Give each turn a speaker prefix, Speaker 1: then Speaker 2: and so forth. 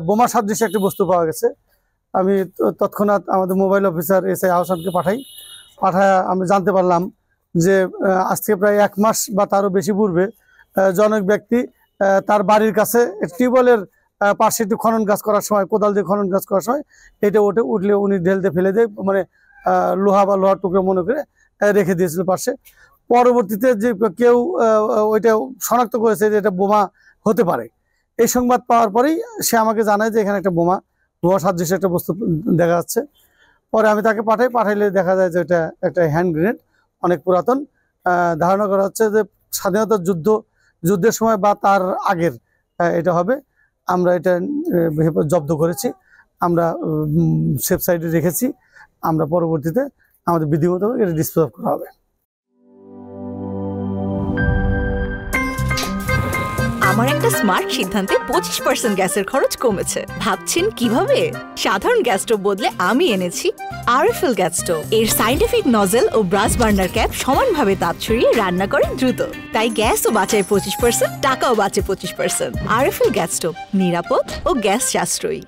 Speaker 1: বোমা সাদৃশ্য একটি বস্তু পাওয়া গেছে। আমি তৎক্ষণাৎ আমাদের মোবাইল অফিসার এসআই আহসানকে পাঠায় আমি জানতে পারলাম যে আজ থেকে প্রায় 1 মাস বা তারও বেশি পূর্বে জনক ব্যক্তি তার বাড়ির কাছে টিউবওয়েলের পাশে একটু খনন কাজ করার সময়, কোদাল দিয়ে খনন কাজ করার সময় এটা উঠলে উনি ঢেলতে ফেলে দেয়, মানে লোহার টুকরো মনে করে রেখে দিয়েছিল পাশে। পরবর্তীতে যে কেউ ওইটা শনাক্ত করেছে যে এটা বোমা হতে পারে। এই সংবাদ পাওয়ার পরেই সে আমাকে জানায় যে এখানে একটা বোমা সাদৃশ্য একটা বস্তু দেখা যাচ্ছে। পরে আমি তাকে পাঠাইলে দেখা যায় যে এটা একটা হ্যান্ড গ্রেনেড, অনেক পুরাতন। ধারণা করা হচ্ছে যে স্বাধীনতা যুদ্ধের সময় বা তার আগের এটা হবে। আমরা এটা জব্দ করেছি, আমরা সেফ সাইডে রেখেছি। আমরা পরবর্তীতে আমাদের বিধি মোতাবেক এটা ডিসপোজ করা হবে।
Speaker 2: আমার একটা স্মার্ট সিদ্ধান্তে 25% গ্যাসের খরচ কমেছে। ভাবছেন কিভাবে? সাধারণ গ্যাস স্টোভ বদলে আমি এনেছি আরএফএল গ্যাস স্টোভ। এর সাইন্টিফিক নজল ও ব্রাস বার্নার ক্যাপ সমানভাবে তাপ ছড়িয়ে রান্না করে দ্রুত, তাই গ্যাসও বাঁচায় 25%, টাকাও বাঁচে 25%। আরএফএল গ্যাস স্টোভ নিরাপদ ও গ্যাস সাশ্রয়ী।